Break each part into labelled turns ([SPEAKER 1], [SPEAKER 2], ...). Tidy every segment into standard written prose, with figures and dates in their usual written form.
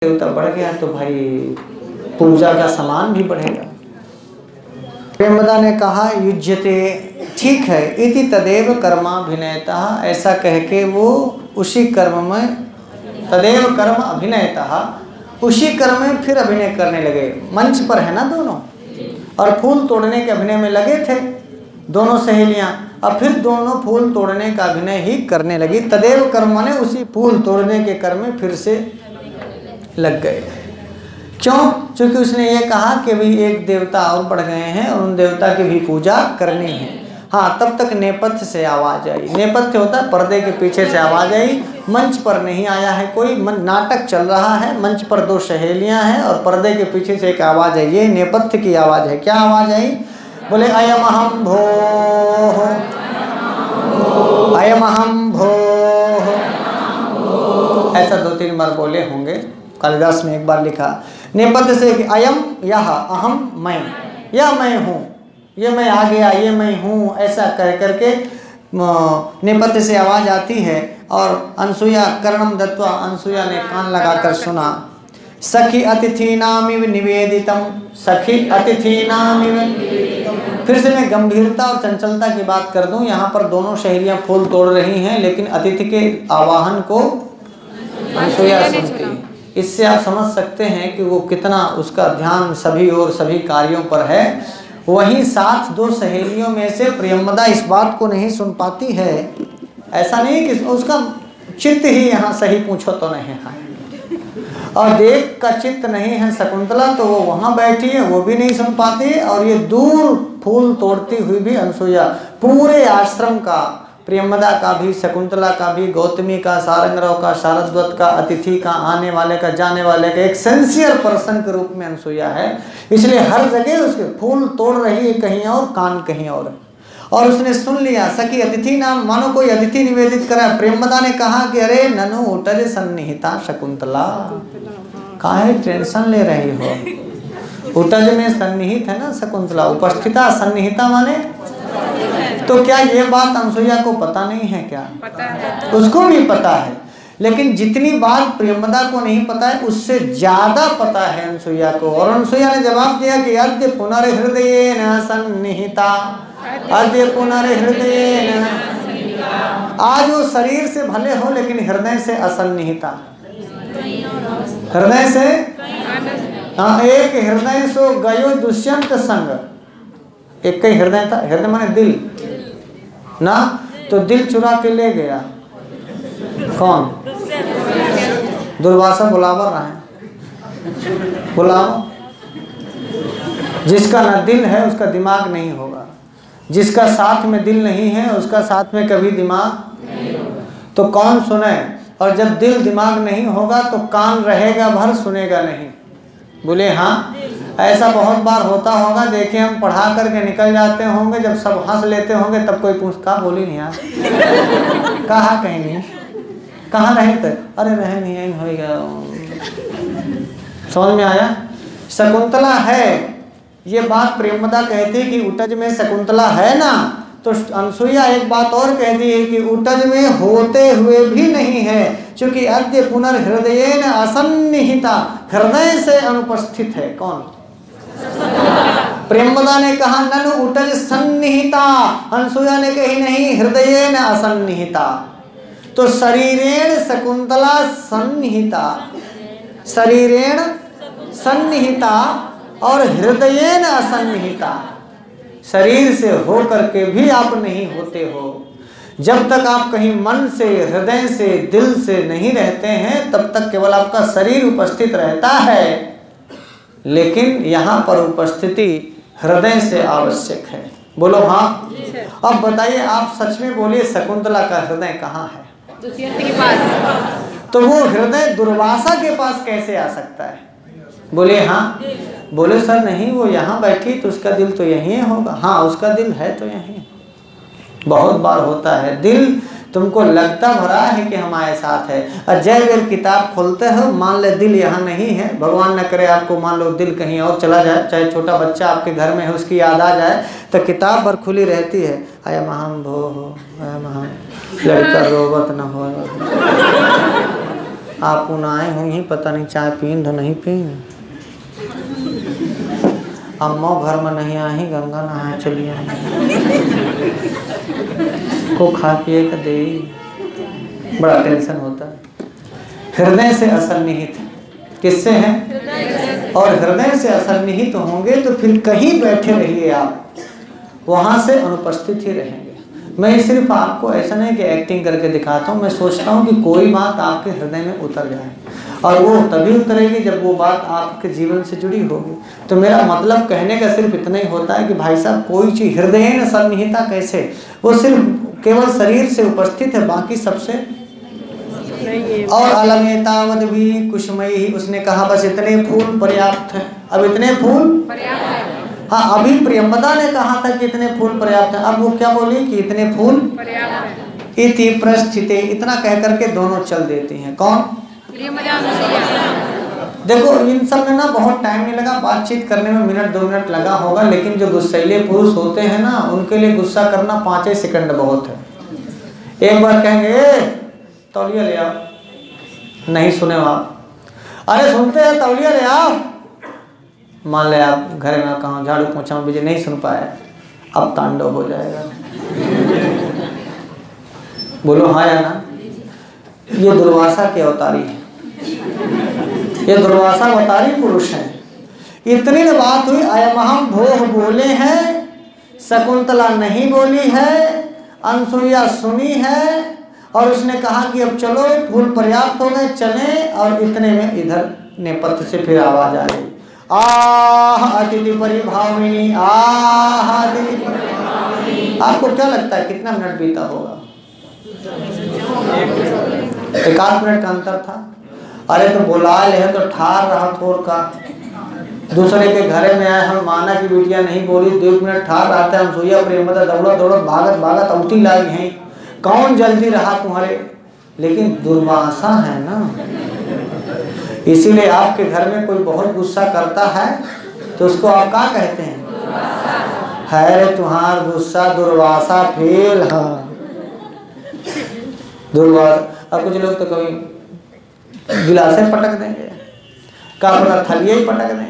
[SPEAKER 1] देवता बढ़ गया तो भाई पूजा का सामान भी बढ़ेगा। प्रेमदा ने कहा युज्यते, ठीक है, इति तदेव कर्माभिनयता, ऐसा कह के वो उसी कर्म में, तदेव कर्म अभिनयता, उसी कर्म में फिर अभिनय करने लगे। मंच पर है ना दोनों, और फूल तोड़ने के अभिनय में लगे थे दोनों सहेलियां, अब फिर दोनों फूल तोड़ने का अभिनय ही करने लगी। तदेव कर्म ने उसी फूल तोड़ने के कर्म में फिर से लग गए। क्यों? क्योंकि उसने ये कहा कि भाई एक देवता और बढ़ गए हैं और उन देवता की भी पूजा करनी है। हाँ, तब तक नेपथ्य से आवाज़ आई। नेपथ्य होता है पर्दे के पीछे से आवाज़ आई। मंच पर नहीं आया है कोई, नाटक चल रहा है, मंच पर दो सहेलियां हैं और पर्दे के पीछे से एक आवाज़ है। ये नेपथ्य की आवाज़ है। क्या आवाज़ आई? बोले अयम अहम भो, अयम अहम भो, ऐसा 2-3 बार बोले होंगे। कालिदास ने एक बार लिखा नेपथ्य से कि अयम यह, अहम मैं, यह मैं हूँ, ये मैं आ गया, ये मैं हूँ, ऐसा कह करके नेपथ्य से आवाज़ आती है। और अनसुया कर्णम दत्वा, अनसुया ने कान लगाकर सुना। सखी अतिथीनामिव निवेदितम, सखी अतिथीनामिव, फिर से मैं गंभीरता और चंचलता की बात कर दूं। यहाँ पर दोनों सहेलियाँ फूल तोड़ रही हैं, लेकिन अतिथि के आवाहन को अनसुया सुनती। इससे आप समझ सकते हैं कि वो कितना उसका ध्यान सभी और सभी कार्यों पर है। वहीं साथ 2 सहेलियों में से प्रियंवदा इस बात को नहीं सुन पाती है। ऐसा नहीं कि उसका चित्त ही यहाँ सही पूछो तो नहीं है, और देव का चित्त नहीं है शकुंतला, तो वो वहाँ बैठी है, वो भी नहीं सुन पाती। और ये दूर फूल तोड़ती हुई भी अनसुया, पूरे आश्रम का, प्रियंवदा का भी, शकुंतला का भी, गौतमी का, सारंगराव का, शारद्वत का, अतिथि का, आने वाले का, जाने वाले का, एक सिंसियर पर्सन के रूप में अनसुया है। इसलिए हर जगह उसके फूल तोड़ रही है, कहीं और, कान कहीं और उसने सुन लिया। सखी अतिथि नाम, मानो कोई अतिथि निवेदित करा। प्रेमदा ने कहा कि अरे ननु उटज सन्निहिता शकुंतला, काहे टेंशन ले रही हो? उटज में सन्निहित है ना शकुंतला, उपस्थिता, सन्निहिता माने। तो क्या ये बात अनसुया को पता नहीं है? क्या पता है, उसको भी पता है, लेकिन जितनी बात प्रियंवदा को नहीं पता है उससे ज्यादा पता है अनसुया को। और अनसुया ने जवाब दिया कि अद्य पुनर्हृदयेन सन्निहिता, अद्य पुनर्हृदयेन, आज वो शरीर से भले हो लेकिन हृदय से असन्निहिता, हृदय से, हाँ, एक हृदय सो गयो दुष्यंत संग, एक ही हृदय था, हृदय माने दिल ना, तो दिल चुरा के ले गया कौन? दुर्वासा बुलावा रहा है, बुलाओ। जिसका ना दिल है उसका दिमाग नहीं होगा, जिसका साथ में दिल नहीं है उसका साथ में कभी दिमाग नहीं होगा। तो कौन सुने? और जब दिल दिमाग नहीं होगा तो कान रहेगा भर, सुनेगा नहीं। बोले हाँ, ऐसा बहुत बार होता होगा। देखिए हम पढ़ा करके निकल जाते होंगे, जब सब हंस लेते होंगे तब कोई पूछता, बोली नहीं यार, कहाँ कहीं नहीं, कहाँ रहे थे? अरे रहे नहीं, यही हो गया। समझ में आया? शकुंतला है, ये बात प्रेमदा कहती कि उटज में शकुंतला है ना, तो अनसुया एक बात और कहती है कि उटज में होते हुए भी नहीं है, क्योंकि अद्य पुनर्हृदयेन असन्निहिता, हृदय से अनुपस्थित है। कौन? प्रेमदा ने कहा ननु उटज सन्निहिता, अनसुया ने कही नहीं, हृदयेन असन्निहिता। तो शरीरेण शकुंतला सन्निहिता, शरीरेण सन्निहिता और हृदयेन असन्निहिता, शरीर से हो करके भी आप नहीं होते हो। जब तक आप कहीं मन से, हृदय से, दिल से नहीं रहते हैं तब तक केवल आपका शरीर उपस्थित रहता है, लेकिन यहाँ पर उपस्थिति हृदय से आवश्यक है। बोलो हाँ। अब बताइए, आप सच में बोलिए, शकुंतला का हृदय कहाँ है? के पास। तो वो हृदय दुर्वासा के पास कैसे आ सकता है? बोले हाँ। बोले सर नहीं, वो यहाँ बैठी तो उसका दिल तो यहीं होगा। हाँ, उसका दिल है तो यहीं। बहुत बार होता है, दिल तुमको लगता भरा है कि हमारे साथ है, और जय वीर किताब खोलते हो, मान ले दिल यहाँ नहीं है, भगवान न करे आपको मान लो दिल कहीं और चला जाए, चाहे छोटा बच्चा आपके घर में है उसकी याद आ जाए, तो किताब भर खुली रहती है, आया महाम भो हो, आया महाम लड़का रोवत न हो, आप उनाए हुई ही पता नहीं चाय पीन तो नहीं पीन। अम्मा घर में नहीं आई, गंगा नहाए चली आई को खा पिए का दे। बड़ा टेंशन होता है। हृदय से असन्निहित किससे है? और हृदय से असन्निहित होंगे तो फिर कहीं बैठे रहिए आप, वहाँ से अनुपस्थित ही रहेंगे। मैं सिर्फ आपको ऐसा नहीं कि एक्टिंग करके दिखाता हूँ, मैं सोचता हूँ कि कोई बात आपके हृदय में उतर जाए, और वो तभी उतरेगी जब वो बात आपके जीवन से जुड़ी होगी। तो मेरा मतलब कहने का सिर्फ इतना ही होता है कि भाई साहब कोई चीज़ हृदय न सन्निहिता कैसे, वो सिर्फ केवल शरीर से उपस्थित है, बाकी सबसे। और अलमेतावद भी कुसुमई, उसने कहा बस इतने फूल पर्याप्त हैं। अब इतने फूल पर्याप्त है। हाँ, अभी प्रियंवदा ने कहा था कि इतने फूल पर्याप्त हैं, अब वो क्या बोली कि इतने फूल पर्याप्त है। इति प्रस्थिते, इतना कह करके दोनों चल देती हैं। कौन? देखो इन सब में ना बहुत टाइम नहीं लगा, बातचीत करने में मिनट 2 मिनट लगा होगा, लेकिन जो गुस्सैले पुरुष होते हैं ना उनके लिए गुस्सा करना 5 सेकंड बहुत है। एक बार कहेंगे तौलिया ले आओ, नहीं सुने आप, अरे सुनते हैं तौलिया ले आओ, मान ले आप घर में कहाँ झाड़ू पोंछा में बिजी, नहीं सुन पाए, अब तांडव हो जाएगा। बोलो हाँ या ना? ये दुर्वासा के अवतारी है, ये दुर्वासा अवतारी पुरुष हैं। इतनी न बात हुई, अयमहम भोह बोले हैं, शकुंतला नहीं बोली है, अनसुईया सुनी है, और उसने कहा कि अब चलो फूल पर्याप्त हो गए, चलें। और इतने में इधर नेपथ्य से फिर आवाज आ गई, आह अतिथि परिभाविनी, आह अतिथि परिभाविनी। आपको क्या लगता है कितना मिनट बीता होगा? 1 मिनट का अंतर था। अरे तो बुला ले तो ठार रहा थोर का, दूसरे के घरे में आए, हम माना की बिटिया नहीं बोली, 2 मिनट ठार रहते, हम सोया प्रेमदा दौड़त दौड़त भागत भागत औटी लाई हैं, कौन जल्दी रहा तुम्हारे? लेकिन दुर्वासा है ना, इसीलिए आपके घर में कोई बहुत गुस्सा करता है तो उसको आप क्या कहते हैं? है रे तुम्हार गुस्सा दुर्वासा फेल। हाँ दुर्वासा। अब कुछ लोग तो कभी गिलासे पटक देंगे, का पता थलिए ही पटक देंगे,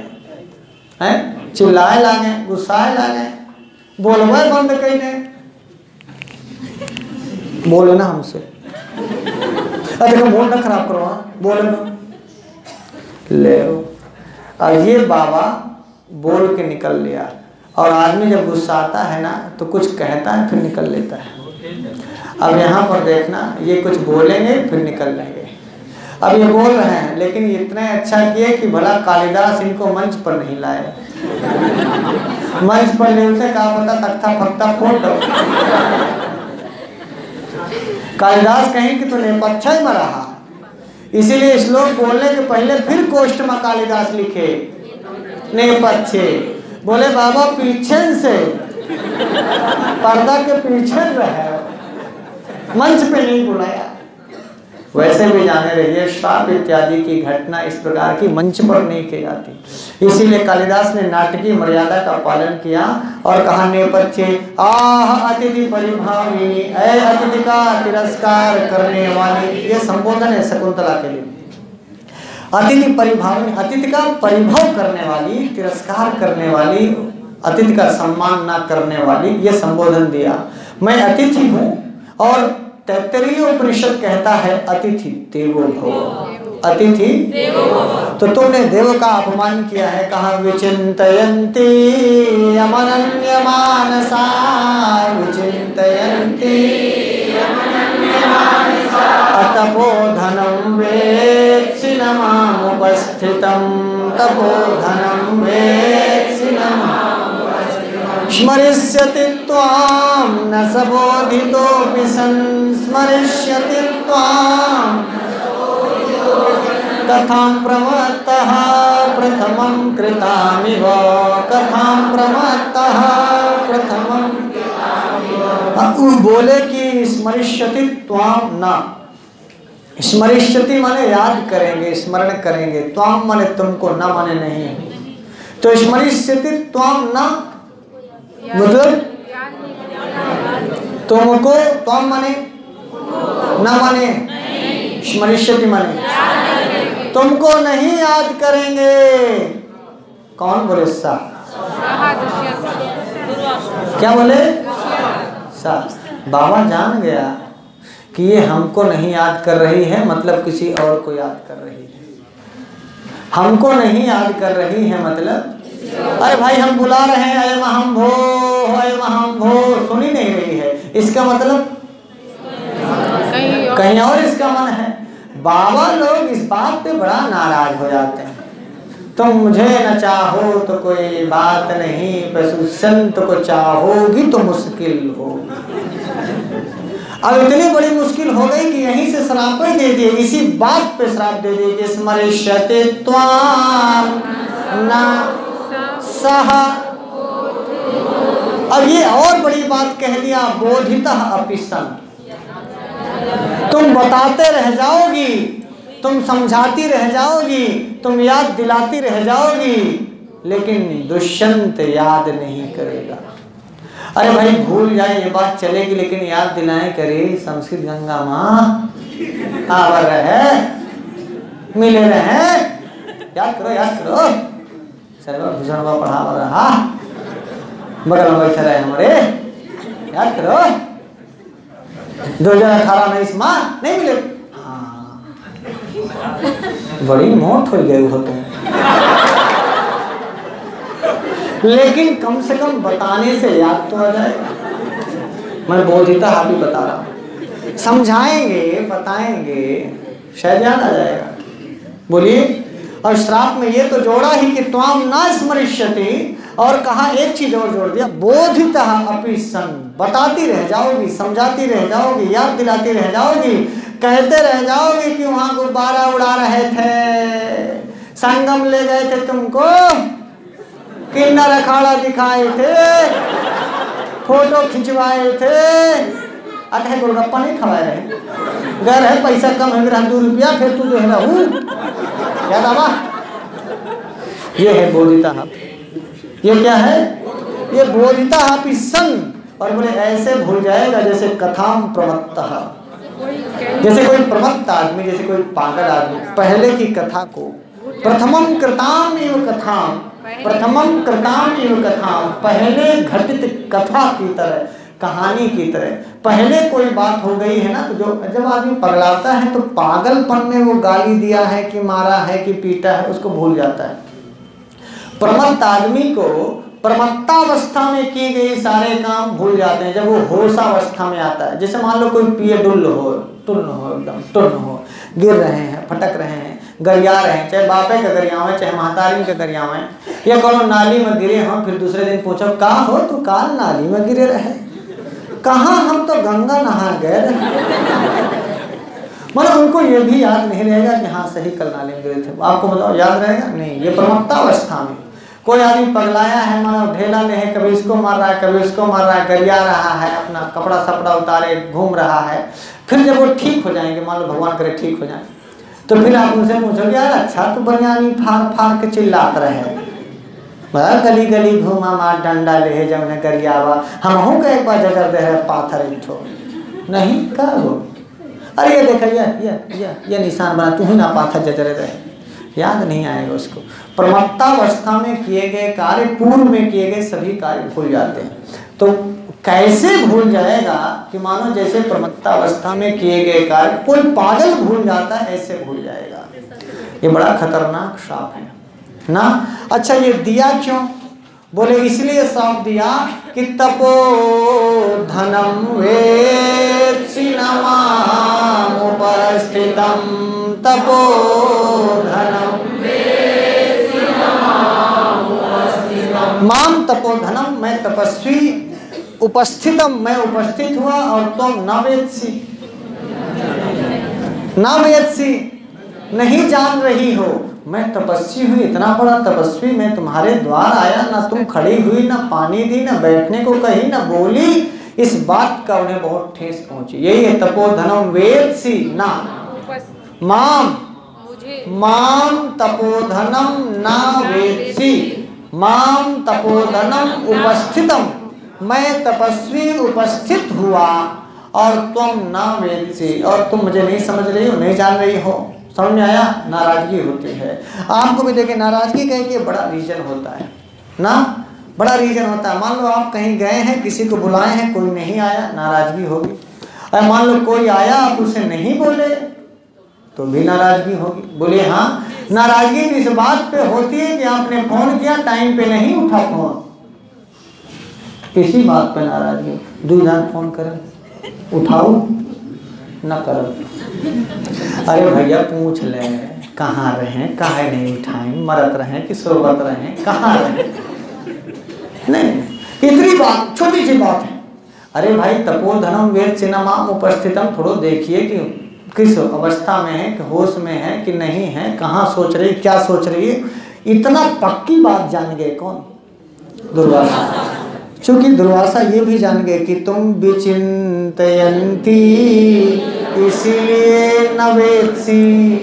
[SPEAKER 1] हैं चिल्लाए लागे, गुस्साए लागे, बोलवे बंद कई ने, बोले ना हमसे, अरे देखो बोल ना खराब करो, बोले ना ले। और ये बाबा बोल के निकल लिया, और आदमी जब गुस्सा आता है ना तो कुछ कहता है फिर निकल लेता है। अब यहाँ पर देखना, ये कुछ बोलेंगे फिर निकल लेंगे। अब ये बोल रहे हैं लेकिन इतने अच्छा किए कि भला कालिदास इनको मंच पर नहीं लाए। मंच पर लेते का पता तख्ता फख्ता फोड़ दो। कालिदास कहीं कि तो नेपथ्य ही में रहा, इसीलिए श्लोक बोलने के पहले फिर कोष्ठ में कालिदास लिखे नेपथ्य। बोले बाबा पीछे से, पर्दा के पीछे रहे, मंच पे नहीं बुलाया। वैसे भी जाने रहिए श्राप इत्यादि की घटना इस प्रकार की मंच पर नहीं की जाती। इसीलिए कालिदास ने नाटकीय मर्यादा का पालन किया और कहा नेपथ्य आह अतिथि परिभाविनी, ऐ अतिथि का तिरस्कार करने वाली। ये संबोधन है शकुंतला के लिए। अतिथि परिभाविनी, अतिथि का परिभव करने वाली, तिरस्कार करने वाली, अतिथि का सम्मान न करने वाली, ये संबोधन दिया। मैं अतिथि हूँ, और तैत्तरीय उपनिषद कहता है अतिथि देवो भव, अतिथि देवो भव। तो तुमने देव का अपमान किया है। कहा विचिन्तयन्ति अमनन्य मानसा, विचिन्तयन्ति अमनन्य मानसा, तपोधनं वेत्सि न मामुपस्थितं, तपोधनं वेत्सि न मामुपस्थितं। स्मरिष्यति त्वां न सबोधितोऽपि सन्, स्मरिष्यति त्वां कथां प्रमत्तः प्रथमं कृतामिव, कथां प्रमत्तः प्रथमं कृतामिव। बोले कि स्मरिष्यति त्वां न, स्मरिष्यति माने याद करेंगे, स्मरण करेंगे, त्वां माने तुमको, न माने नहीं। तो स्मरिष्यति त्वां न मतलब तुमको, त्वां माने न माने, स्मरिष्यति माने तुमको नहीं याद करेंगे। कौन बोले? सा। क्या बोले? सा। बाबा जान गया कि ये हमको नहीं याद कर रही है, मतलब किसी और को याद कर रही है। हमको नहीं याद कर रही है मतलब, अरे भाई हम बुला रहे हैं अय महम भो, अय महम भो, सुन ही नहीं रही है, इसका मतलब कहीं और इसका मन है। बाबा लोग इस बात पे बड़ा नाराज हो जाते हैं। तुम मुझे न चाहो तो कोई बात नहीं, बस उस संत को चाहोगी तो मुश्किल हो। अब इतनी बड़ी मुश्किल हो गई कि यहीं से श्राप ही दे दिए, इसी बात पे श्राप दे दिए कि स्मरिष्यते त्वां न सह। अब ये और बड़ी बात कह दिया, बोधितः अपि सन। तुम बताते रह जाओगी, तुम समझाती रह जाओगी, तुम याद दिलाती रह जाओगी, लेकिन दुष्यंत याद नहीं करेगा। अरे भाई भूल जाए ये बात चलेगी, लेकिन याद दिलाएं करे संस्कृत गंगा माँ आवर रहे, मिले रहे, याद करो याद करो। सर्वभूषण को पढ़ा रहा, बगल में बैठे रहे हमारे, याद करो 2018-19 माँ नहीं मिले। हाँ बड़ी मोट हो गए हो तुम। लेकिन कम से कम बताने से याद तो आ जाएगा। मैं बोधिता आप ही बता रहा हूँ, समझाएंगे बताएंगे शायद याद आ जाएगा। बोलिए। और श्राप में ये तो जोड़ा ही कि त्वाम न स्मरिष्यति, और कहा एक चीज और जोड़ दिया, बोधितः अपि सन। बताती रह जाओगी, समझाती रह जाओगी, याद दिलाती रह जाओगी, कहते रह जाओगी कि वहां गुब्बारा उड़ा रहे थे, संगम ले गए थे तुमको, किन्नर अखाड़ा दिखाए थे, फोटो खिंचवाए थे, अरे गोलगप्पा नहीं खवाए रहे, घर है पैसा कम है मेरा 2 रुपया, फिर तू दे रहा क्या दावा। ये है बोधिता। ये क्या है? ये बोधिता अपि सन। और बोले ऐसे भूल जाएगा जैसे कथाम प्रमत्तः, जैसे कोई प्रमत्त आदमी, जैसे कोई पागल आदमी पहले की कथा को, प्रथमम कृताम इव कथाम, प्रथमम कृताम इव कथाम, पहले घटित कथा की तरह, कहानी की तरह, पहले कोई बात हो गई है ना, तो जो जब आदमी पगलाता है तो पागलपन में वो गाली दिया है कि मारा है कि पीटा है उसको भूल जाता है। प्रमत्त आदमी को प्रमत्तावस्था में किए गए सारे काम भूल जाते हैं जब वो होशावस्था में आता है। जैसे मान लो कोई पिए टुन्न हो, एकदम टुन्न हो, गिर रहे हैं, फटक रहे हैं, गरिया रहे हैं, चाहे बापे का गरियाव है, चाहे महतारी का गरियाव है, या कोनो नाली में गिरे हो, फिर दूसरे दिन पूछो का हो तो काल नाली में गिरे रहे, कहाँ हम तो गंगा नहा गए। मतलब उनको ये भी याद नहीं रहेगा कि हाँ सही कल नाले में गिरे थे। आपको बताओ याद रहेगा? नहीं। ये प्रमत्तावस्था में कोई आदमी पगलाया है, मानो ढेला ले है, कभी इसको मार रहा है, कभी इसको मार रहा है, गरिया रहा है, अपना कपड़ा सपड़ा उतारे घूम रहा है, फिर जब वो ठीक हो जाएंगे, मान लो भगवान करे ठीक हो जाए, तो फिर आप उनसे पूछोगे यार अच्छा तो बनियानी फाड़ फाड़ के चिल्लात रहे, गली गली घूमा मार डंडा ले जब ने गरियावा, हम हूँ का एक बार जजर दे रहे पाथर इठो नहीं का हो, अरे ये देखा ये निशान बना, तू ही ना पाथर जजरे रहे, याद नहीं आएगा उसको। प्रमत्तावस्था में किए गए कार्य, पूर्व में किए गए सभी कार्य भूल जाते हैं। तो कैसे भूल जाएगा कि मानो जैसे प्रमत्तावस्था में किए गए कार्य कोई पागल भूल जाता है, ऐसे भूल जाएगा। ये बड़ा खतरनाक श्राप है ना। अच्छा ये दिया क्यों? बोले इसलिए श्राप दिया कि तपो धनम वेत्सि न माम उपस्थितम, तपो धनम वेत्सि न माम उपस्थितम, माम तपो धनम, मैं तपस्वी, उपस्थितम मैं उपस्थित हुआ, और तुम न वेत्सि, न वेत्सि नहीं जान रही हो, मैं तपस्वी हुई, इतना बड़ा तपस्वी, मैं तुम्हारे द्वार आया, ना तुम खड़ी हुई, ना पानी दी, ना बैठने को कही, ना बोली। इस बात का उन्हें बहुत ठेस पहुंची। यही है तपोधनम वेत्सि ना माम, माम तपोधनम ना वेत्सि, माम तपोधनम उपस्थितम, मैं तपस्वी उपस्थित हुआ, और तुम ना वेत्सि, और तुम मुझे नहीं समझ रही हो, नहीं जान रही हो। समझ में आया? नाराजगी होती है। आपको भी देखें, नाराजगी का एक बड़ा रीजन होता है ना, बड़ा रीजन होता है। मान लो आप कहीं गए हैं, किसी को बुलाए हैं, कोई नहीं आया, नाराजगी होगी। और मान लो कोई आया, आप उसे नहीं बोले तो भी नाराजगी होगी। बोलिए हाँ। नाराजगी तो इस बात पे होती है कि आपने फोन किया, टाइम पे नहीं उठा फोन, किसी बात पे नाराजगी। दूधान फोन करें, उठाओ न करो। अरे भैया पूछ ले कहाँ रहे, काहे नहीं उठाएं, मरत रहे कि सोबत रहे, कहाँ रहे? नहीं, इतनी बात, छोटी सी बात है। अरे भाई तपोधनम वेद सिनेमाम उपस्थितम, थोड़ो देखिए कि किस अवस्था में है, कि होश में है कि नहीं है, कहाँ सोच रही, क्या सोच रही है। इतना पक्की बात जान गए कौन? दुर्वासा। क्योंकि दुर्वासा ये भी जान गए कि तुम विचिंतयन्ती इसीलिए न वेत्सी,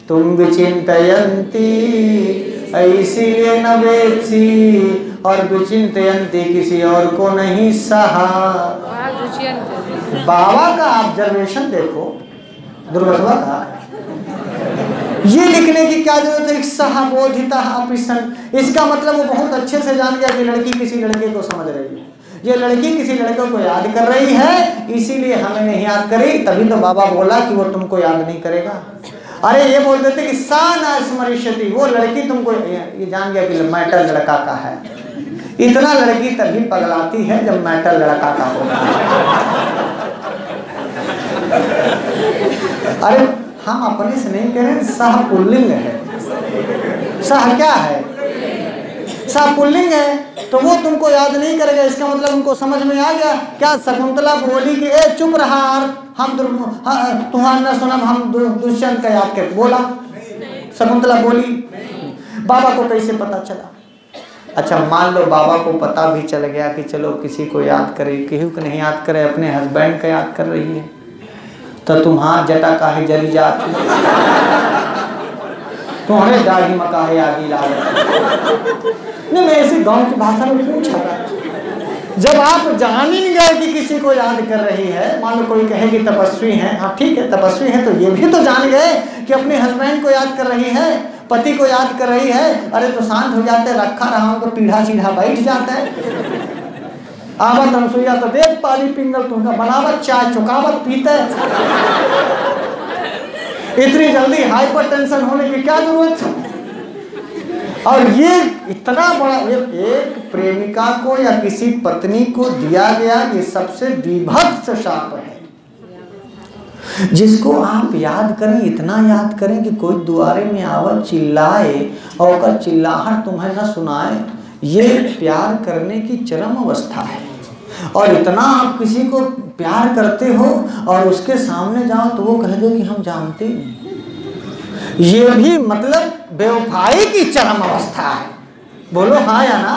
[SPEAKER 1] तुम विचिंतयन्ती इसीलिए न वेत्सी, और विचिंतयन्ती किसी और को नहीं सहा। बाबा का ऑब्जर्वेशन देखो, दुर्वासा का। ये लिखने की क्या जरूरत है? सहा बोधिता अपिसन, इसका मतलब वो बहुत अच्छे से जान गया कि लड़की किसी लड़के को समझ रही है, ये लड़की किसी लड़के को याद कर रही है, इसीलिए हमें नहीं याद करी। तभी तो बाबा बोला कि वो तुमको याद नहीं करेगा। अरे ये बोल देते कि सा न स्मरिष्यति, वो लड़की तुमको, ये जान गया कि मैटर लड़का का है। इतना लड़की तभी पगलाती है जब मैटर लड़का का होता है। अरे हम अपने से नहीं कह रहे, सह पुल्लिंग है। सह क्या है? सह पुल्लिंग है, तो वो तुमको याद नहीं करेगा। इसका मतलब उनको समझ में आ गया। क्या शकुंतला बोली कि ए चुप रहा, हम तुम्हारा न सुना, हम दुष्यंत का याद कर, बोला शकुंतला बोली। बाबा को कैसे पता चला? अच्छा मान लो बाबा को पता भी चल गया कि चलो किसी को याद करे, केहू को नहीं याद करे, अपने हस्बैंड का याद कर रही है, तो तुम्हार जटा काहे जरी जात, तुम्हारे दाढ़ी में काहे आगी लाग। नहीं, मैं ऐसे गांव की भाषा में पूछा था। जब आप जान ही नहीं गए कि किसी को याद कर रही है, मान लो कोई कहे कि तपस्वी है, हाँ ठीक है तपस्वी है, तो ये भी तो जान गए कि अपने हस्बैंड को याद कर रही है, पति को याद कर रही है। अरे तो शांत हो जाते, रखा रहा तो पीढ़ा सीढ़ा बैठ जाता है। आवत अनसुईया तो देख पाली पिंगल तुमका बनावत चाय चुकावत पीते। इतनी जल्दी हाइपर टेंशन होने की क्या जरूरत है? और ये इतना बड़ा, एक प्रेमिका को या किसी पत्नी को दिया गया ये सबसे विभत्स शाप है, जिसको आप याद करें, इतना याद करें कि कोई दुआरे में आवत चिल्लाए और चिल्लाहट तुम्हें न सुनाए। ये प्यार करने की चरम अवस्था है। और इतना आप किसी को प्यार करते हो और उसके सामने जाओ तो वो कह दो कि हम जानते नहीं, ये भी मतलब बेवफाई की चरम अवस्था है। बोलो हाँ या ना?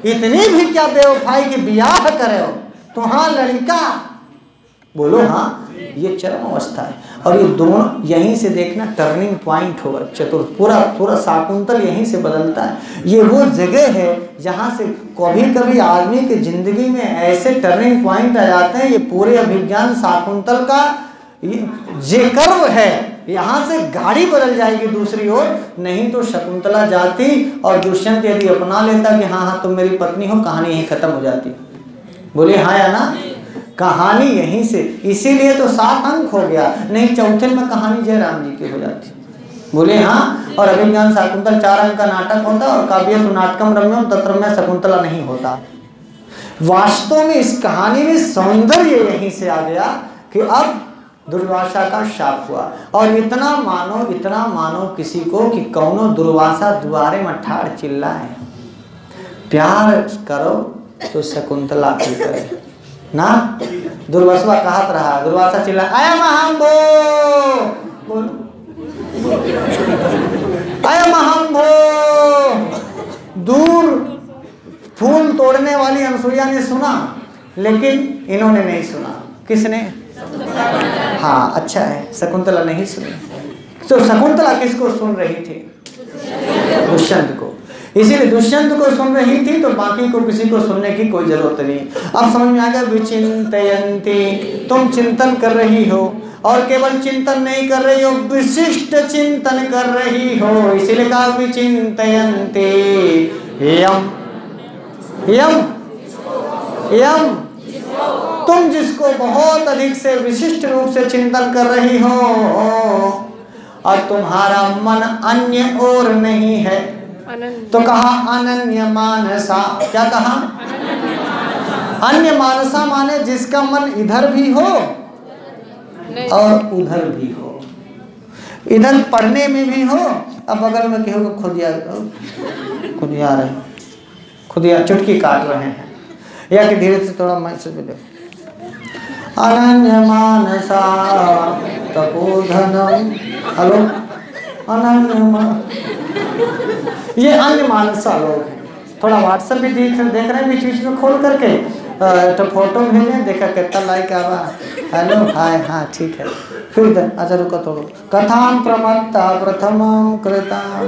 [SPEAKER 1] इतनी भी क्या बेवफाई की बियाह करे हो तुम्हारा लड़का? बोलो हाँ, ये चरम अवस्था है। और ये दोनों यहीं से देखना टर्निंग पॉइंट होगा चतुर्थ, पूरा शाकुंतल यहीं से बदलता है। ये वो जगह है जहाँ से कभी कभी आदमी की जिंदगी में ऐसे टर्निंग पॉइंट आ जाते हैं। ये पूरे अभिज्ञान शाकुंतल का ये कर्व है, यहाँ से गाड़ी बदल जाएगी दूसरी ओर। नहीं तो शकुंतला जाती और दुष्यंत यदि अपना लेता कि हाँ हाँ तुम मेरी पत्नी हो, कहानी यहीं खत्म हो जाती। बोले हाँ या ना? कहानी यहीं से, इसीलिए तो 7 अंक हो गया, नहीं चौथे में कहानी जयराम जी की हो जाती। बोले हाँ। और अभिज्ञान शाकुंतल 4 अंक का नाटक होता और काव्येषु नाटकम रम्यम तत्रम्य शकुंतला नहीं होता। वास्तव में इस कहानी में सौंदर्य यहीं से आ गया कि अब दुर्वासा का शाप हुआ। और इतना मानो किसी को कि कौनो दुर्वासा द्वारे में ठाड़ चिल्लाए प्यार करो तो शकुंतला की करे ना। दुर्वासा कहत रहा, दुर्वासा चिल्ला आया महाम्भो, बोलो आया महाम्भो। दूर फूल तोड़ने वाली अनसुईया ने सुना, लेकिन इन्होंने नहीं सुना। किसने? हाँ अच्छा है, शकुंतला नहीं सुनी। तो शकुंतला किसको सुन रही थी? दुष्यंत को। इसीलिए दुष्यंत को सुन रही थी तो बाकी को किसी को सुनने की कोई जरूरत नहीं। अब समझ में आ गया। विचिंतयन्ति, तुम चिंतन कर रही हो। और केवल चिंतन नहीं कर रही हो, विशिष्ट चिंतन कर रही हो। इसीलिए कहा विचिंतयन्ति यम यम यम, तुम जिसको बहुत अधिक से विशिष्ट रूप से चिंतन कर रही हो और तुम्हारा मन अन्य और नहीं है, तो कहा अनन्य मानसा। क्या कहा? अन्य मानसा माने जिसका मन इधर भी हो और उधर भी हो, इधर पढ़ने में भी हो, अब बगल में कहो खुदिया रहे, खुदिया चुटकी काट रहे हैं, या कि धीरे से थोड़ा मैसेज भी दे। अनन्य मानसा तपोधनम, हेलो, अनन्य, ये अन्य मानसा लोग हैं। थोड़ा व्हाट्सएप भी देख रहे हैं बीच बीच में खोल करके, तो फोटो भेजें, देखा कितना लाइक आ रहा। हेलो, हाय, हाँ ठीक है। फिर इधर अच्छा रुको थोड़ा। कथाम प्रमत्ता प्रथमं कृताम,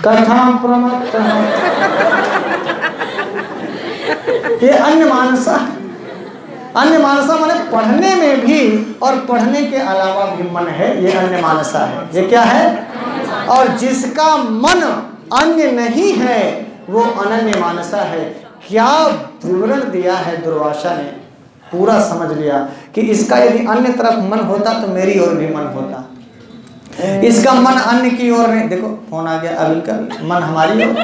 [SPEAKER 1] कथाम प्रमत्ता, ये अन्य मानसा। अन्य मानसा माने पढ़ने में भी और पढ़ने के अलावा भी मन है, ये अन्य मानसा है। ये क्या है? और जिसका मन अन्य नहीं है वो अनन्य मानसा है। क्या विवरण दिया है दुर्वासा ने, पूरा समझ लिया कि इसका यदि अन्य तरफ मन होता तो मेरी ओर भी मन होता, इसका मन अन्य की ओर नहीं। देखो फोन आ गया, अब इनका मन हमारी ओर,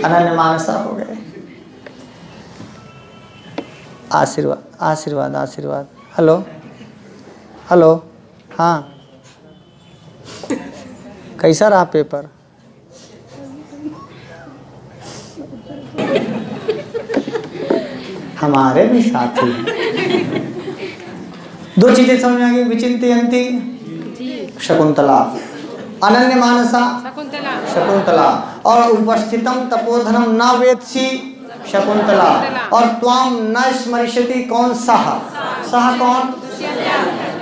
[SPEAKER 1] अनन्य मानसा हो गए। आशीर्वाद आशीर्वाद आशीर्वाद। हेलो हेलो, हाँ कैसा रहा पेपर? हमारे भी साथी हैं। दो चीजें समझ में आ गई, विचिंतयन्ति शकुंतला, अनन्य मानसा शकुंतला, और उपस्थितम तपोधनम न वेत्सि शकुंतला, और त्वाम न स्मरिष्यति कौन? सह, सह कौन?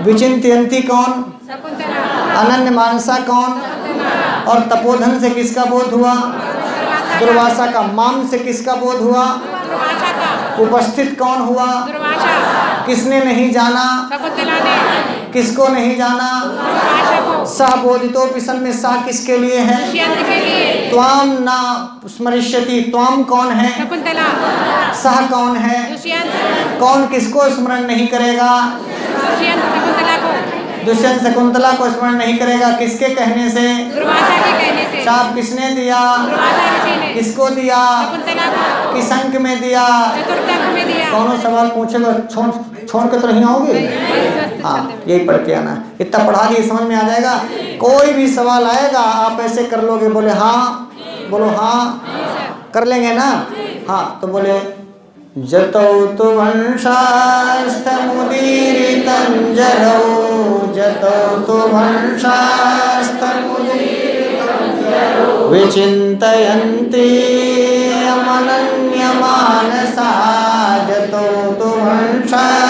[SPEAKER 1] विचिंतयन्ति कौन? अनन्य मानसा कौन? और तपोधन से किसका बोध हुआ? दुर्वासा का। माम से किसका बोध हुआ? उपस्थित कौन हुआ? किसने नहीं जाना? किसको नहीं जाना? सह बोधितो पिसन में सह किसके लिए है? त्वाम ना स्मरिष्यति, त्वाम कौन है? सह कौन है? कौन किसको स्मरण नहीं करेगा? दुष्यंत शकुंतला को स्मरण नहीं करेगा, किसके कहने से? शाप किसने दिया? किसको दिया? किस अंक में दिया? कौन सवाल पूछेगा छोड़ के तो नहीं आओगे? हाँ यही पढ़ के आना, इतना पढ़ा दिए समझ में आ जाएगा। कोई भी सवाल आएगा आप ऐसे कर लोगे, बोले हाँ, बोलो हाँ, कर लेंगे ना? हाँ तो बोले जतौ तु वंशास्तमुदीरितं जरौ, जतौ तु वंशास्तमुदीरितं जरौ, विचिन्तयन्ति अनन्यमानसा, जतौ तु वंशास्तमुदीरितं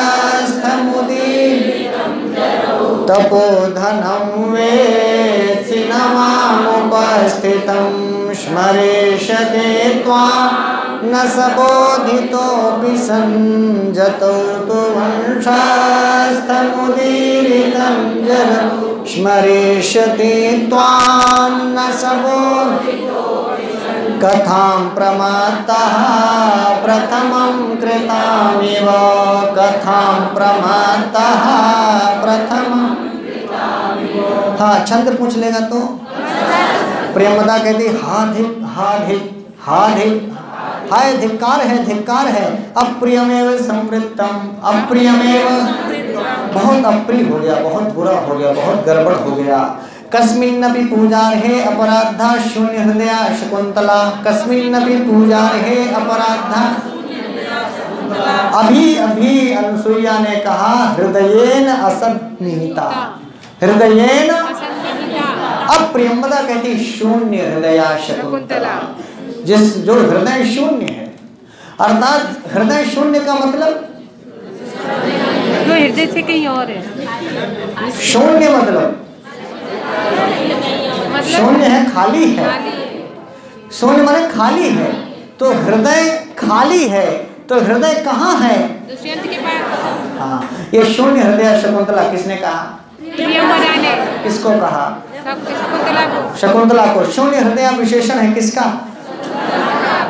[SPEAKER 1] जरौ, तपोधनं वेत्सि न मामुपस्थितं, स्मरेष्यते त्वां न सबोधितोऽपि सन्, जतौ तु वंशास्तमुदीरितं जरौ, स्मरेष्यति त्वां न सबोधितोऽपि सन्, कथां प्रमात्तः प्रथमं कृतामिव, कथां प्रमात्तः प्रथमं कृतामिव। हाँ छंद पूछ लेगा तो प्रेमदा कहती हा धिक हा धिक हा धिक, हाय धिक्कार है, धिक्कार है। अप्रियमेव संवृत्तम, अप्रियमेव, बहुत अप्रिय हो गया, बहुत बुरा हो गया, बहुत गड़बड़ हो गया। कस्मिन्नपि पूजार्हे अपराधा शून्य हृदया शकुंतला, कस्मिन्नपि पूजार्हे अपराधा। अभी अभी अनुसुईया ने कहा हृदयेन असन्निहिता, हृदयेन। अब प्रियंवदा कहती शून्य हृदया शकुंतला, जिस जो हृदय शून्य है, अर्थात हृदय शून्य का मतलब
[SPEAKER 2] जो हृदय से कहीं और है।
[SPEAKER 1] शून्य मतलब शून्य है, खाली है। शून्य माने खाली है, तो हृदय खाली है, तो हृदय कहाँ है?
[SPEAKER 2] दुष्यंत के पास।
[SPEAKER 1] हाँ, ये शून्य हृदय शकुंतला किसने कहा?
[SPEAKER 2] प्रियंवदा ने।
[SPEAKER 1] किसको कहा?
[SPEAKER 2] शकुंतला को।
[SPEAKER 1] शकुंतला को। शून्य हृदय विशेषण है किसका?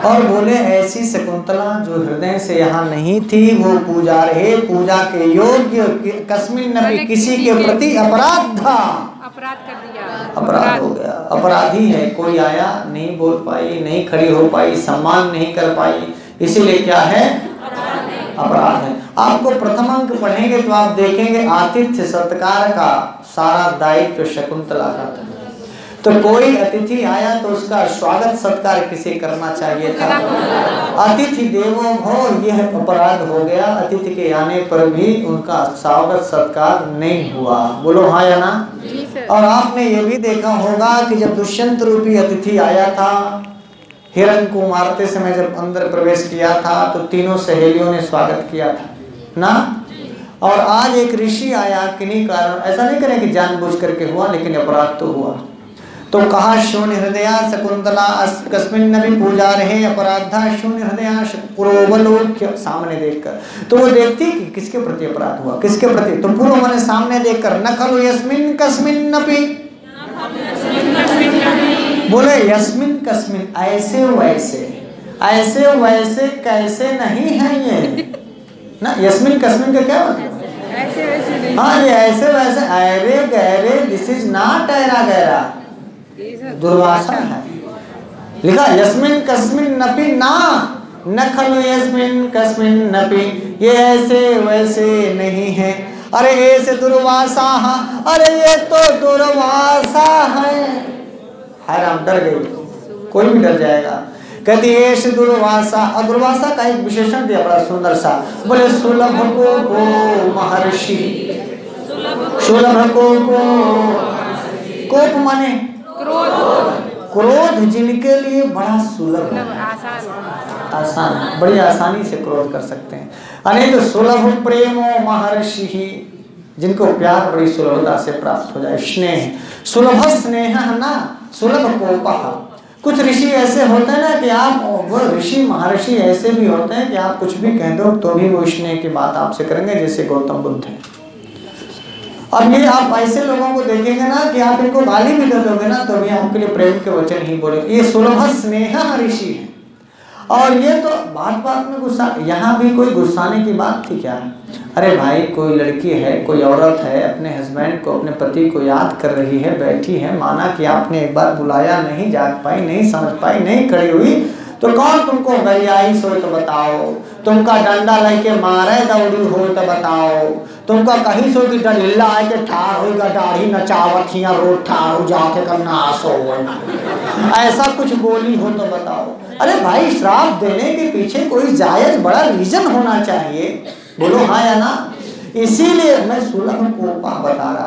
[SPEAKER 1] और बोले ऐसी शकुंतला जो हृदय से यहाँ नहीं थी वो पूजा रहे, पूजा के योग्य कस्मिन नबी किसी के प्रति अपराध था,
[SPEAKER 2] अपराध कर दिया,
[SPEAKER 1] अपराध हो गया, अपराधी है। कोई आया नहीं बोल पाई, नहीं खड़ी हो पाई, सम्मान नहीं कर पाई, इसीलिए क्या है? अपराध है। आपको प्रथम अंक पढ़ेंगे तो आप देखेंगे आतिथ्य सत्कार का सारा दायित्व शकुंतला का था। तो कोई अतिथि आया तो उसका स्वागत सत्कार किसे करना चाहिए था? अतिथि देवो भव, यह अपराध हो गया। अतिथि के आने पर भी उनका स्वागत सत्कार नहीं हुआ। बोलो हाँ या ना? और आपने ये भी देखा होगा कि जब दुष्यंत रूपी अतिथि आया था, हिरण को मारते समय जब अंदर प्रवेश किया था तो तीनों सहेलियों ने स्वागत किया था ना। और आज एक ऋषि आया किन्हीं कारण, ऐसा नहीं करें कि जानबूझ करके हुआ, लेकिन अपराध तो हुआ। तो कहा शून्य हृदया शकुंतला कस्मिन नबी पूजा रहे अपराधा शून्य हृदया पूर्वलोक्य, सामने देखकर। तो वो देखती कि किसके प्रति अपराध हुआ, किसके प्रति? तो पूर्व माने सामने देखकर। न खलु यस्मिन कस्मिन नपि, बोले यस्मिन कस्मिन, ऐसे वैसे, ऐसे वैसे कैसे नहीं है ये ना। यस्मिन कस्मिन का क्या मतलब? हाँ, ये ऐसे वैसे, अरे गहरे, दिस इज नॉट ऐरा गहरा, दुर्वासा है। लिखा यस्मिन कस्मिन नपि ना, न खलु यस्मिन कस्मिन नपि, ये ऐसे वैसे नहीं है। अरे ऐसे दुर्वासा, अरे ये तो दुर्वासा है। हैरान, डर गई, कोई भी डर जाएगा। कहती ऐसे दुर्वासा। और दुर्वासा का एक विशेषण दिया बड़ा सुंदर सा, बोले सुलभ को महर्षि, सुलभ को कोप माने क्रोध जिनके लिए बड़ा सुलभ है, आसान, बड़ी आसानी से क्रोध कर सकते हैं। अनेक सुलभ प्रेमो महर्षि, जिनको प्यार बड़ी सुलभता से प्राप्त हो जाए। स्नेह, सुलभ स्नेह ना, सुलभ कोपः। कुछ ऋषि ऐसे होते हैं ना कि आप, वो ऋषि महर्षि ऐसे भी होते हैं कि आप कुछ भी कह दो तो भी वो स्नेह की बात आपसे करेंगे, जैसे गौतम बुद्ध है। अब ये आप ऐसे लोगों को देखेंगे ना कि आप इनको गाली भी दे दोगे ना तो भी आपके लिए प्रेम के वचन ही बोलेंगे। ये सुलभ स्नेह ऋषि है। और ये तो बात बात में गुस्सा, यहाँ भी कोई गुस्साने की बात थी क्या? अरे भाई, कोई लड़की है, कोई औरत है, अपने हस्बैंड को, अपने पति को याद कर रही है, बैठी है, माना कि आपने एक बार बुलाया, नहीं जाग पाई, नहीं समझ पाई, नहीं खड़ी हुई, तो कौन तुमको गरियाई सोई तो बताओ, तुमका डंडा लेके मारे दौड़ी हो तो बताओ, तुमका कहीं सो की डरिल्ला है के ठार होगा, दाढ़ी नचावत हिया रोड ठार हो जाके करना आसो, ऐसा कुछ बोली हो तो बताओ। अरे भाई, श्राप देने के पीछे कोई जायज बड़ा रीजन होना चाहिए। बोलो हाँ या ना? इसीलिए मैं सुलभ कोपा बता रहा।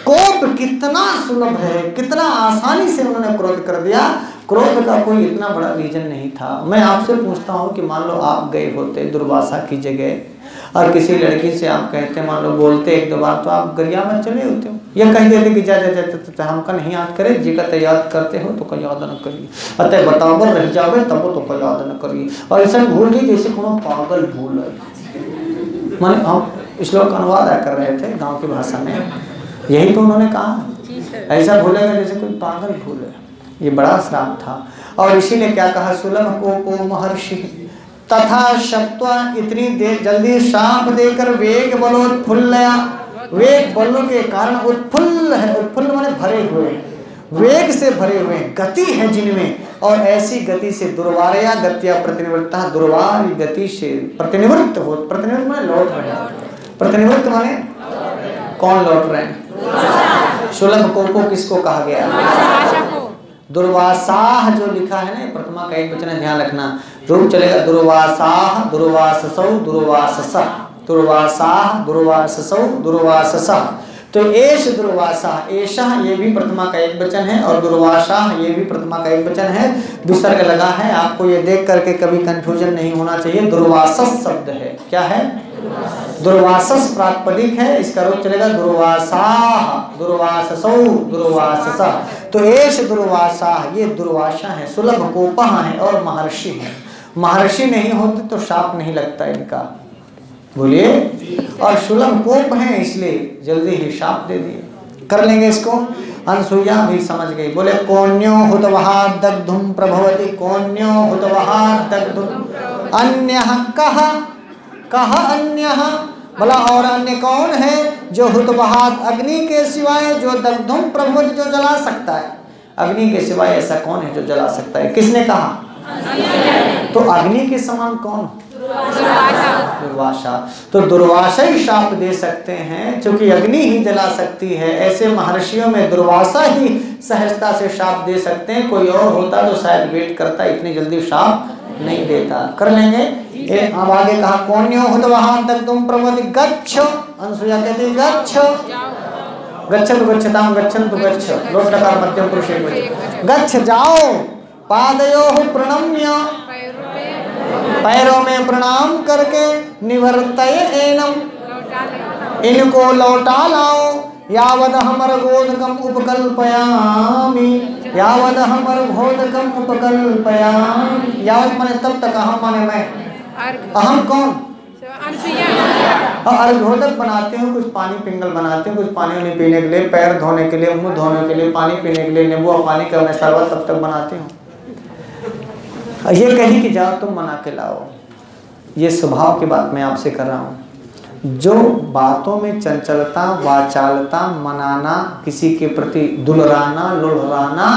[SPEAKER 1] कोप कितना सुलभ है, कितना आसानी से उन्होंने क्रोध कर दिया। क्रोध का कोई इतना बड़ा रीजन नहीं था। मैं आपसे पूछता हूँ कि मान लो आप गए होते दुर्वासा की जगह और किसी लड़की से आप कहते, मान लो बोलते एक दो बार, तो आप गरिया में चले होते हो, या कह देते कि जा हमका नहीं याद करे, जी का याद करते हो तो कहीं याद न करिए, अतः बताओ रह जाओगे तब तो कहीं याद न करिए। और ऐसा भूल गई जैसे कोनो पागल भूल है। माने हम श्लोक अनुवाद कर रहे थे गांव की भाषा में, यही तो उन्होंने कहा, ऐसा भूलेगा जैसे कोई पागल भूले। ये बड़ा श्राप था। और इसीलिए क्या कहा, सुलभ को महर्षि तथा शब्द, इतनी देर जल्दी श्राप देकर वेग बलोत्फुल्लया, वेग बलों के कारण उत्फुल्ल है, उत्फुल्ल माने भरे हुए, वेग से भरे हुए, गति है जिनमें, और ऐसी गति से दुर्वारया गत्या प्रतिनिवृत्ता, दुर्वार गति से प्रतिनिवृत्त हो, प्रतिनिवृत्त माने लौट रहे हैं, प्रतिनिवृत्त माने कौन लौट रहे हैं? सुलभ को किसको कहा गया? दुर्वासाह जो लिखा है ना, प्रथमा का एक वचन है, ध्यान रखना, रूप चलेगा दुर्वासाह, दुर्वाससौ, दुर्वाससः, दुर्वासाह, दुर्वाससौ, दुर्वाससः। तो एष दुर्वासा, एषा ये भी प्रथमा का एक वचन है, और दुर्वासा ये भी प्रथमा का एक वचन है, विसर्ग लगा है। आपको ये देख करके कभी कंफ्यूजन नहीं होना चाहिए। दुर्वासस शब्द है, क्या है? दुर्वासस प्रातिपदिक है, इसका रूप चलेगा दुर्वासाह, दुर्वाससौ, दुर्वाससः। तो एष दुर्वासा, ये दुर्वासा है, सुलभ कोपः है और महर्षि है। महर्षि नहीं होते तो शाप नहीं लगता इनका। बोलिए। और शुलम कोप है इसलिए जल्दी ही शाप दे दिए। कर लेंगे इसको। अनसुईया भी समझ गई, बोले कोन्यो हुतवहा दग्धुम प्रभवति, कोन्यो हुतवहा दग्धुम अन्यः कह अन्यः, भला और अन्य कौन है जो हुतवहात अग्नि के सिवाय, जो दग्धुम प्रभवति जो जला सकता है, अग्नि के सिवाय ऐसा कौन है जो जला सकता है? किसने कहा? तो अग्नि के समान कौन? दुर्वासा। तो दुर्वासा ही शाप दे सकते हैं, क्योंकि अग्नि ही जला सकती है। ऐसे महर्षियों में दुर्वासा ही सहजता से शाप दे सकते हैं, कोई और होता तो शायद वेट करता, इतनी जल्दी शाप नहीं देता। कर लेंगे। अब आगे कहा कोन्यो हुतवहा दग्धुम प्रभवति गच्छ, अनसुईया कहती है गच्छ, गच्छतु गच्छताम गच्छन्तु गच्छ, लोट लकार मध्यम पुरुष एकवचन, गच्छ जाओ, पादयोः प्रणम्य, पैरों में प्रणाम करके, निवर्तय एनम, इनको लौटा लाओ, यावद हमर गोदकम उपकल्पयामि, यावद हमर गोदकम उपकल्पयामि, यावद माने तब तक, अहम माने मैं, अहम कौन? और अर्घोदक बनाते हो, कुछ पानी पिंगल बनाते हो, कुछ पानी उन्हें पीने के लिए, पैर धोने के लिए, मुंह धोने के लिए, पानी पीने के लिए, नींबू और पानी का मैं शरबत तब तक बनाती हूँ। ये कहीं कि जाओ तुम मना के लाओ। ये स्वभाव की बात मैं आपसे कर रहा हूँ। जो बातों में चंचलता, वाचालता, मनाना, किसी के प्रति दुलराना, लुढ़ाना,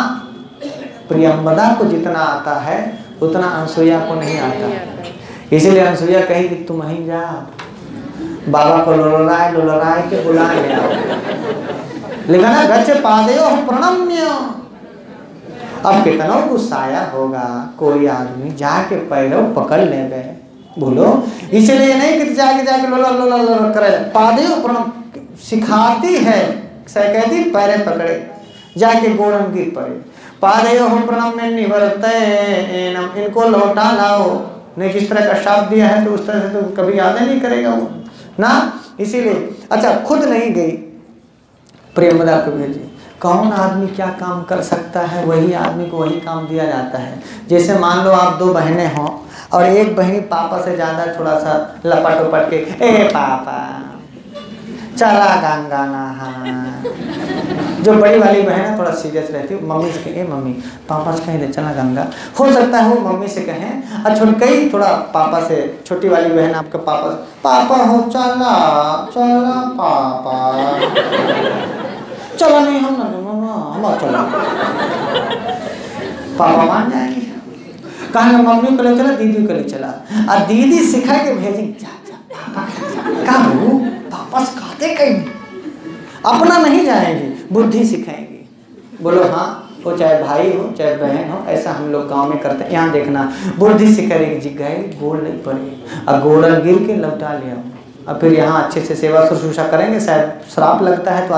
[SPEAKER 1] प्रियंवदा को जितना आता है उतना अनसुईया को नहीं आता। इसीलिए अनसुईया कही कि तुम ही जा, बाबा को लुलराए के बुलाए ले आओ। लिखा ना गच्छ पादयोः प्रणम्य। अब कितना गुस्साया होगा कोई आदमी, जाके पैरों पकड़ ले गए, बोलो। इसलिए नहीं कि जाके लोला लोला लोला करे, पादयोः प्रणम सिखाती है, कहती पैरे पकड़े, जाके गोड़म गिर पड़े, पादयोः प्रणम्य निवर्तय एनम, इनको लौटा लाओ। ने किस तरह का शाप दिया है तो उस तरह से तो कभी याद नहीं करेगा वो ना। इसीलिए अच्छा खुद नहीं गई, प्रियंवदा को भेजी। कौन आदमी क्या काम कर सकता है, वही आदमी को वही काम दिया जाता है। जैसे मान लो आप दो बहनें हों और एक बहनी पापा से ज़्यादा थोड़ा सा लपट उपट के, ए पापा चला गंगा नहा। जो बड़ी वाली बहन है थोड़ा सीरियस रहती है, मम्मी से कहे ए मम्मी पापा से कहीं दे चला गंगा, हो सकता है वो मम्मी से कहें। और छोटकई थोड़ा पापा से, छोटी वाली बहन आपके पापा से, पापा हो चला चला पापा, चला नहीं हम ना चला, पापा मान जाएंगे। कहा मम्मी को ले चला, दीदी को ले चला, और दीदी सिखा के भेजी पापा सिखाते कहीं, अपना नहीं जाएंगे, बुद्धि सिखाएंगे। बोलो हाँ, वो चाहे भाई हो चाहे बहन हो, ऐसा हम लोग गांव में करते हैं। यहाँ देखना, बुद्धि सिखाएगी, जी गए गोड़ नहीं पड़े और गोड़ल गिर के लौटा लिया, और फिर यहाँ अच्छे से सेवा शुश्रूषा करेंगे। शायद श्राप लगता है तो